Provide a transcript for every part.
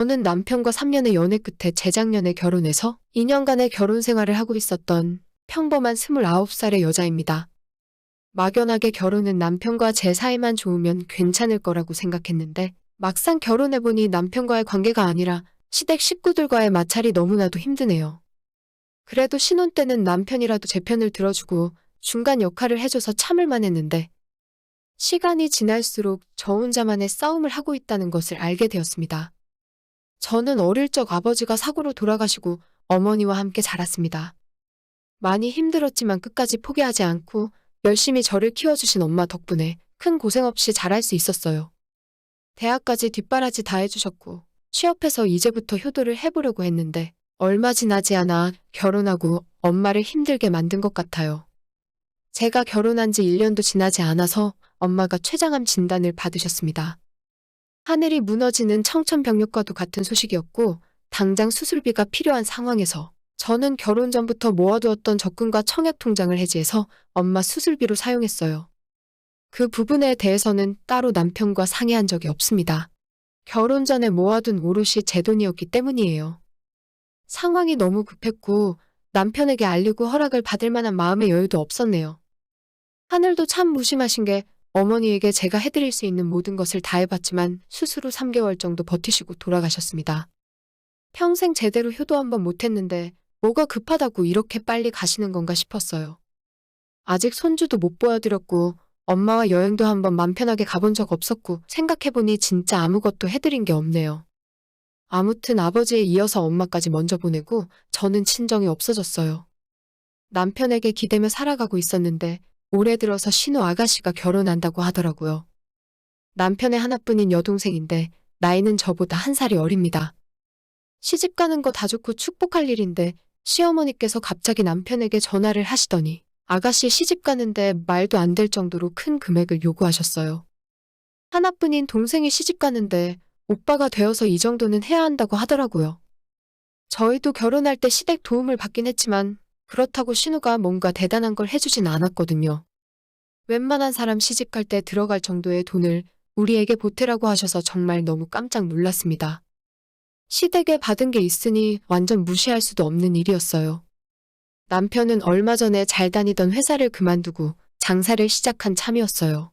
저는 남편과 3년의 연애 끝에 재작년에 결혼해서 2년간의 결혼 생활을 하고 있었던 평범한 29살의 여자입니다. 막연하게 결혼은 남편과 제 사이만 좋으면 괜찮을 거라고 생각했는데 막상 결혼해보니 남편과의 관계가 아니라 시댁 식구들과의 마찰이 너무나도 힘드네요. 그래도 신혼 때는 남편이라도 제 편을 들어주고 중간 역할을 해줘서 참을만 했는데 시간이 지날수록 저 혼자만의 싸움을 하고 있다는 것을 알게 되었습니다. 저는 어릴 적 아버지가 사고로 돌아가시고 어머니와 함께 자랐습니다. 많이 힘들었지만 끝까지 포기하지 않고 열심히 저를 키워주신 엄마 덕분에 큰 고생 없이 자랄 수 있었어요. 대학까지 뒷바라지 다 해주셨고 취업해서 이제부터 효도를 해보려고 했는데 얼마 지나지 않아 결혼하고 엄마를 힘들게 만든 것 같아요. 제가 결혼한 지 1년도 지나지 않아서 엄마가 췌장암 진단을 받으셨습니다. 하늘이 무너지는 청천벽력과도 같은 소식이었고 당장 수술비가 필요한 상황에서 저는 결혼 전부터 모아두었던 적금과 청약 통장을 해지해서 엄마 수술비로 사용했어요. 그 부분에 대해서는 따로 남편과 상의한 적이 없습니다. 결혼 전에 모아둔 오롯이 제 돈이었기 때문이에요. 상황이 너무 급했고 남편에게 알리고 허락을 받을 만한 마음의 여유도 없었네요. 하늘도 참 무심하신 게 어머니에게 제가 해드릴 수 있는 모든 것을 다 해봤지만 수술 후 3개월 정도 버티시고 돌아가셨습니다. 평생 제대로 효도 한번 못했는데 뭐가 급하다고 이렇게 빨리 가시는 건가 싶었어요. 아직 손주도 못 보여드렸고 엄마와 여행도 한번 맘 편하게 가본 적 없었고 생각해보니 진짜 아무것도 해드린 게 없네요. 아무튼 아버지에 이어서 엄마까지 먼저 보내고 저는 친정이 없어졌어요. 남편에게 기대며 살아가고 있었는데 올해 들어서 신우 아가씨가 결혼한다고 하더라고요. 남편의 하나뿐인 여동생인데 나이는 저보다 1살이 어립니다. 시집 가는 거 다 좋고 축복할 일인데 시어머니께서 갑자기 남편에게 전화를 하시더니 아가씨 시집 가는데 말도 안 될 정도로 큰 금액을 요구하셨어요. 하나뿐인 동생이 시집 가는데 오빠가 되어서 이 정도는 해야 한다고 하더라고요. 저희도 결혼할 때 시댁 도움을 받긴 했지만 그렇다고 신우가 뭔가 대단한 걸 해주진 않았거든요. 웬만한 사람 시집갈 때 들어갈 정도의 돈을 우리에게 보태라고 하셔서 정말 너무 깜짝 놀랐습니다. 시댁에 받은 게 있으니 완전 무시할 수도 없는 일이었어요. 남편은 얼마 전에 잘 다니던 회사를 그만두고 장사를 시작한 참이었어요.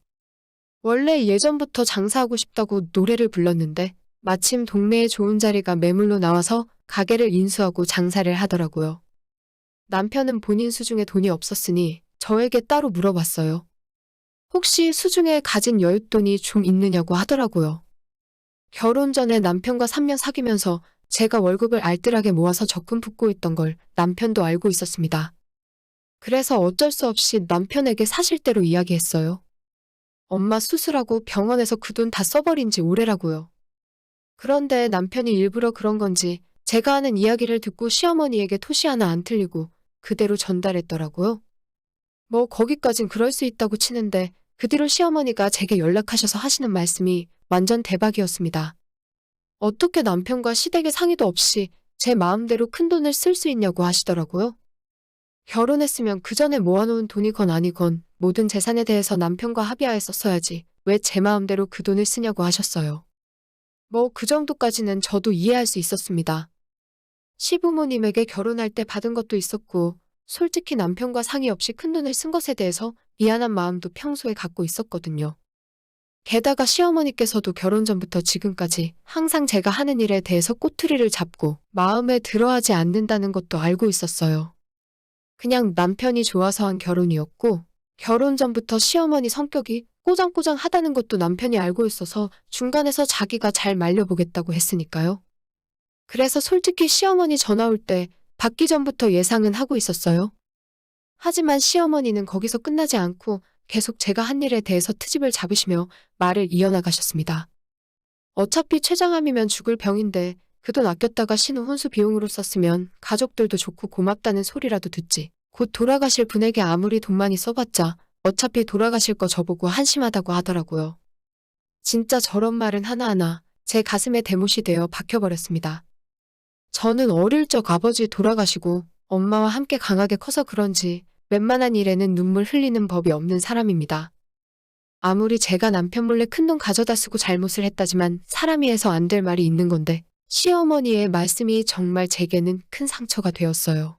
원래 예전부터 장사하고 싶다고 노래를 불렀는데 마침 동네에 좋은 자리가 매물로 나와서 가게를 인수하고 장사를 하더라고요. 남편은 본인 수중에 돈이 없었으니 저에게 따로 물어봤어요. 혹시 수중에 가진 여윳돈이 좀 있느냐고 하더라고요. 결혼 전에 남편과 3년 사귀면서 제가 월급을 알뜰하게 모아서 적금 붓고 있던 걸 남편도 알고 있었습니다. 그래서 어쩔 수 없이 남편에게 사실대로 이야기했어요. 엄마 수술하고 병원에서 그 돈 다 써버린 지 오래라고요. 그런데 남편이 일부러 그런 건지 제가 하는 이야기를 듣고 시어머니에게 토시 하나 안 틀리고 그대로 전달했더라고요. 뭐 거기까진 그럴 수 있다고 치는데 그 뒤로 시어머니가 제게 연락하셔서 하시는 말씀이 완전 대박이었습니다. 어떻게 남편과 시댁의 상의도 없이 제 마음대로 큰돈을 쓸 수 있냐고 하시더라고요. 결혼했으면 그 전에 모아놓은 돈이건 아니건 모든 재산에 대해서 남편과 합의하에 썼어야지 왜 제 마음대로 그 돈을 쓰냐고 하셨어요. 뭐 그 정도까지는 저도 이해할 수 있었습니다. 시부모님에게 결혼할 때 받은 것도 있었고 솔직히 남편과 상의 없이 큰돈을 쓴 것에 대해서 미안한 마음도 평소에 갖고 있었거든요. 게다가 시어머니께서도 결혼 전부터 지금까지 항상 제가 하는 일에 대해서 꼬투리를 잡고 마음에 들어하지 않는다는 것도 알고 있었어요. 그냥 남편이 좋아서 한 결혼이었고 결혼 전부터 시어머니 성격이 꼬장꼬장하다는 것도 남편이 알고 있어서 중간에서 자기가 잘 말려보겠다고 했으니까요. 그래서 솔직히 시어머니 전화 올 때 받기 전부터 예상은 하고 있었어요. 하지만 시어머니는 거기서 끝나지 않고 계속 제가 한 일에 대해서 트집을 잡으시며 말을 이어나가셨습니다. 어차피 췌장암이면 죽을 병인데 그 돈 아꼈다가 신우 혼수 비용으로 썼으면 가족들도 좋고 고맙다는 소리라도 듣지. 곧 돌아가실 분에게 아무리 돈 많이 써봤자 어차피 돌아가실 거 저보고 한심하다고 하더라고요. 진짜 저런 말은 하나하나 제 가슴에 대못이 되어 박혀버렸습니다. 저는 어릴 적 아버지 돌아가시고 엄마와 함께 강하게 커서 그런지 웬만한 일에는 눈물 흘리는 법이 없는 사람입니다. 아무리 제가 남편 몰래 큰돈 가져다 쓰고 잘못을 했다지만 사람이 해서 안 될 말이 있는 건데 시어머니의 말씀이 정말 제게는 큰 상처가 되었어요.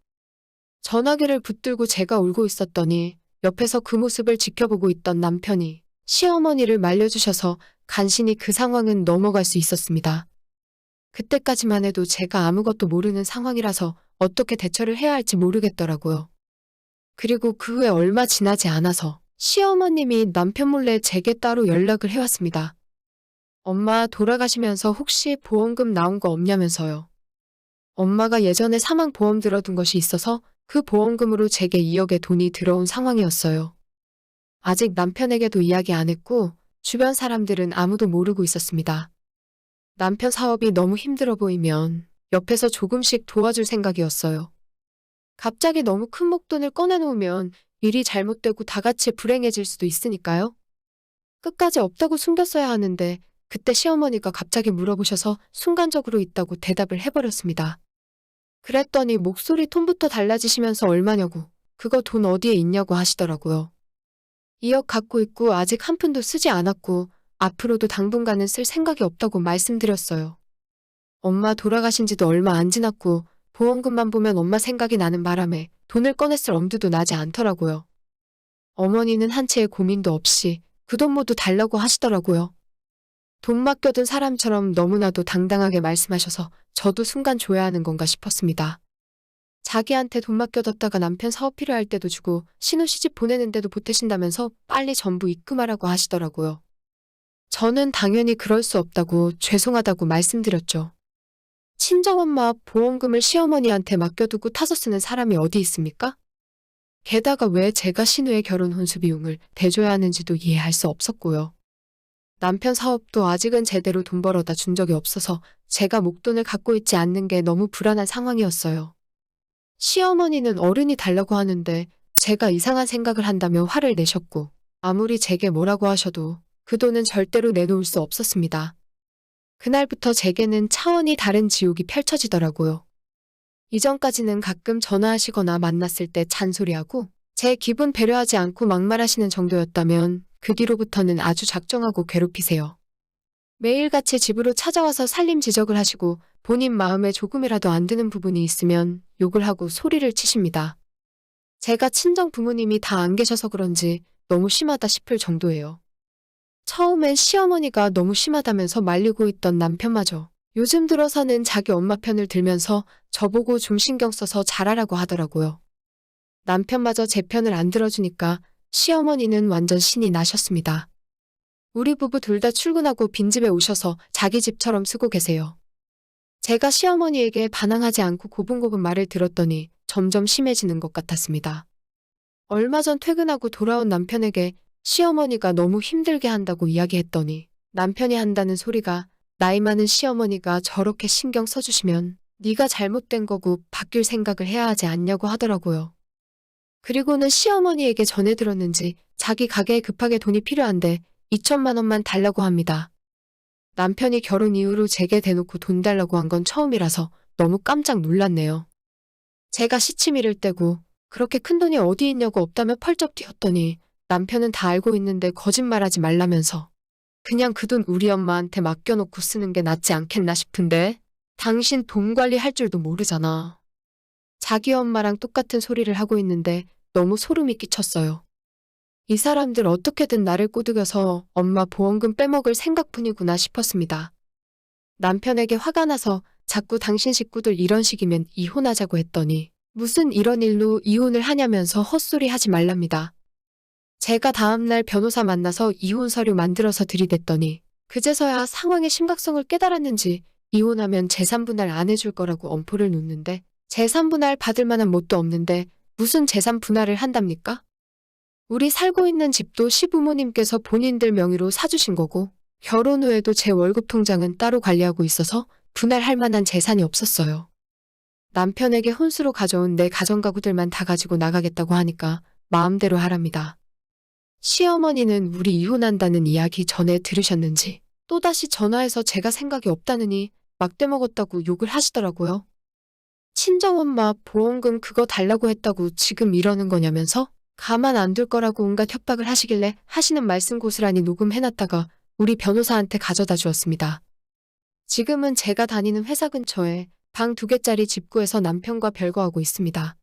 전화기를 붙들고 제가 울고 있었더니 옆에서 그 모습을 지켜보고 있던 남편이 시어머니를 말려주셔서 간신히 그 상황은 넘어갈 수 있었습니다. 그때까지만 해도 제가 아무것도 모르는 상황이라서 어떻게 대처를 해야 할지 모르겠더라고요. 그리고 그 후에 얼마 지나지 않아서 시어머님이 남편 몰래 제게 따로 연락을 해왔습니다. 엄마 돌아가시면서 혹시 보험금 나온 거 없냐면서요. 엄마가 예전에 사망보험 들어둔 것이 있어서 그 보험금으로 제게 2억의 돈이 들어온 상황이었어요. 아직 남편에게도 이야기 안 했고 주변 사람들은 아무도 모르고 있었습니다. 남편 사업이 너무 힘들어 보이면 옆에서 조금씩 도와줄 생각이었어요. 갑자기 너무 큰 목돈을 꺼내놓으면 일이 잘못되고 다 같이 불행해질 수도 있으니까요. 끝까지 없다고 숨겼어야 하는데 그때 시어머니가 갑자기 물어보셔서 순간적으로 있다고 대답을 해버렸습니다. 그랬더니 목소리 톤부터 달라지시면서 얼마냐고, 그거 돈 어디에 있냐고 하시더라고요. 2억 갖고 있고 아직 한 푼도 쓰지 않았고 앞으로도 당분간은 쓸 생각이 없다고 말씀드렸어요. 엄마 돌아가신 지도 얼마 안 지났고 보험금만 보면 엄마 생각이 나는 바람에 돈을 꺼냈을 엄두도 나지 않더라고요. 어머니는 한 채의 고민도 없이 그 돈 모두 달라고 하시더라고요. 돈 맡겨둔 사람처럼 너무나도 당당하게 말씀하셔서 저도 순간 줘야 하는 건가 싶었습니다. 자기한테 돈 맡겨뒀다가 남편 사업 필요할 때도 주고 신혼시집 보내는데도 보태신다면서 빨리 전부 입금하라고 하시더라고요. 저는 당연히 그럴 수 없다고 죄송하다고 말씀드렸죠. 친정엄마 보험금을 시어머니한테 맡겨두고 타서 쓰는 사람이 어디 있습니까? 게다가 왜 제가 신우의 결혼 혼수 비용을 대줘야 하는지도 이해할 수 없었고요. 남편 사업도 아직은 제대로 돈 벌어다 준 적이 없어서 제가 목돈을 갖고 있지 않는 게 너무 불안한 상황이었어요. 시어머니는 어른이 달라고 하는데 제가 이상한 생각을 한다며 화를 내셨고 아무리 제게 뭐라고 하셔도 그 돈은 절대로 내놓을 수 없었습니다. 그날부터 제게는 차원이 다른 지옥이 펼쳐지더라고요. 이전까지는 가끔 전화하시거나 만났을 때 잔소리하고 제 기분 배려하지 않고 막말하시는 정도였다면 그 뒤로부터는 아주 작정하고 괴롭히세요. 매일같이 집으로 찾아와서 살림 지적을 하시고 본인 마음에 조금이라도 안 드는 부분이 있으면 욕을 하고 소리를 치십니다. 제가 친정 부모님이 다 안 계셔서 그런지 너무 심하다 싶을 정도예요. 처음엔 시어머니가 너무 심하다면서 말리고 있던 남편마저 요즘 들어서는 자기 엄마 편을 들면서 저보고 좀 신경 써서 잘하라고 하더라고요. 남편마저 제 편을 안 들어주니까 시어머니는 완전 신이 나셨습니다. 우리 부부 둘 다 출근하고 빈집에 오셔서 자기 집처럼 쓰고 계세요. 제가 시어머니에게 반항하지 않고 고분고분 말을 들었더니 점점 심해지는 것 같았습니다. 얼마 전 퇴근하고 돌아온 남편에게 시어머니가 너무 힘들게 한다고 이야기했더니 남편이 한다는 소리가 나이 많은 시어머니가 저렇게 신경 써주시면 네가 잘못된 거고 바뀔 생각을 해야 하지 않냐고 하더라고요. 그리고는 시어머니에게 전해 들었는지 자기 가게에 급하게 돈이 필요한데 2천만 원만 달라고 합니다. 남편이 결혼 이후로 제게 대놓고 돈 달라고 한 건 처음이라서 너무 깜짝 놀랐네요. 제가 시치미를 떼고 그렇게 큰 돈이 어디 있냐고 없다며 펄쩍 뛰었더니 남편은 다 알고 있는데 거짓말하지 말라면서 그냥 그 돈 우리 엄마한테 맡겨놓고 쓰는 게 낫지 않겠나 싶은데 당신 돈 관리할 줄도 모르잖아. 자기 엄마랑 똑같은 소리를 하고 있는데 너무 소름이 끼쳤어요. 이 사람들 어떻게든 나를 꼬드겨서 엄마 보험금 빼먹을 생각뿐이구나 싶었습니다. 남편에게 화가 나서 자꾸 당신 식구들 이런 식이면 이혼하자고 했더니 무슨 이런 일로 이혼을 하냐면서 헛소리 하지 말랍니다. 제가 다음날 변호사 만나서 이혼 서류 만들어서 들이댔더니 그제서야 상황의 심각성을 깨달았는지 이혼하면 재산분할 안 해줄 거라고 엄포를 놓는데 재산분할 받을 만한 뭣도 없는데 무슨 재산분할을 한답니까? 우리 살고 있는 집도 시부모님께서 본인들 명의로 사주신 거고 결혼 후에도 제 월급 통장은 따로 관리하고 있어서 분할할 만한 재산이 없었어요. 남편에게 혼수로 가져온 내 가전가구들만 다 가지고 나가겠다고 하니까 마음대로 하랍니다. 시어머니는 우리 이혼한다는 이야기 전에 들으셨는지 또다시 전화해서 제가 생각이 없다느니 막대 먹었다고 욕을 하시더라고요. 친정엄마 보험금 그거 달라고 했다고 지금 이러는 거냐면서 가만 안 둘 거라고 온갖 협박을 하시길래 하시는 말씀 고스란히 녹음해놨다가 우리 변호사한테 가져다 주었습니다. 지금은 제가 다니는 회사 근처에 방 2개짜리 집 구해서 남편과 별거하고 있습니다.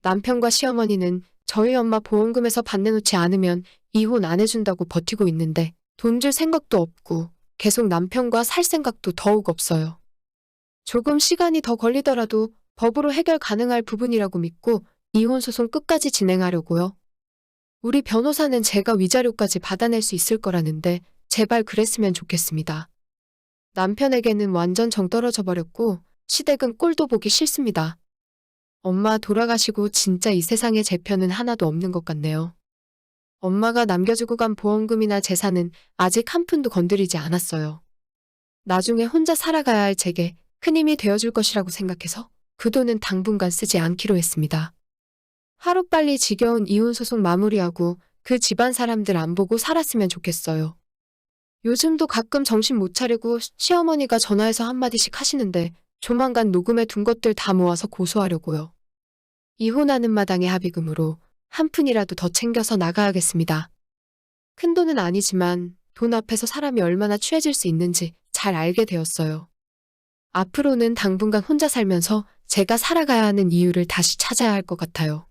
남편과 시어머니는 저희 엄마 보험금에서 반 내놓지 않으면 이혼 안 해준다고 버티고 있는데 돈 줄 생각도 없고 계속 남편과 살 생각도 더욱 없어요. 조금 시간이 더 걸리더라도 법으로 해결 가능할 부분이라고 믿고 이혼 소송 끝까지 진행하려고요. 우리 변호사는 제가 위자료까지 받아낼 수 있을 거라는데 제발 그랬으면 좋겠습니다. 남편에게는 완전 정 떨어져 버렸고 시댁은 꼴도 보기 싫습니다. 엄마 돌아가시고 진짜 이 세상에 제 편은 하나도 없는 것 같네요. 엄마가 남겨주고 간 보험금이나 재산은 아직 한 푼도 건드리지 않았어요. 나중에 혼자 살아가야 할 제게 큰 힘이 되어줄 것이라고 생각해서 그 돈은 당분간 쓰지 않기로 했습니다. 하루빨리 지겨운 이혼 소송 마무리하고 그 집안 사람들 안 보고 살았으면 좋겠어요. 요즘도 가끔 정신 못 차리고 시어머니가 전화해서 한마디씩 하시는데 조만간 녹음해 둔 것들 다 모아서 고소하려고요. 이혼하는 마당의 합의금으로 한 푼이라도 더 챙겨서 나가야겠습니다. 큰 돈은 아니지만 돈 앞에서 사람이 얼마나 취해질 수 있는지 잘 알게 되었어요. 앞으로는 당분간 혼자 살면서 제가 살아가야 하는 이유를 다시 찾아야 할 것 같아요.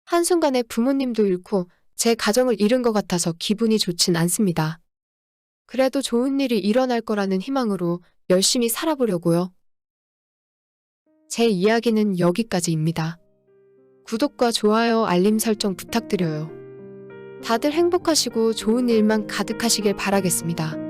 한순간에 부모님도 잃고 제 가정을 잃은 것 같아서 기분이 좋진 않습니다. 그래도 좋은 일이 일어날 거라는 희망으로 열심히 살아보려고요. 제 이야기는 여기까지입니다. 구독과 좋아요, 알림 설정 부탁드려요. 다들 행복하시고 좋은 일만 가득하시길 바라겠습니다.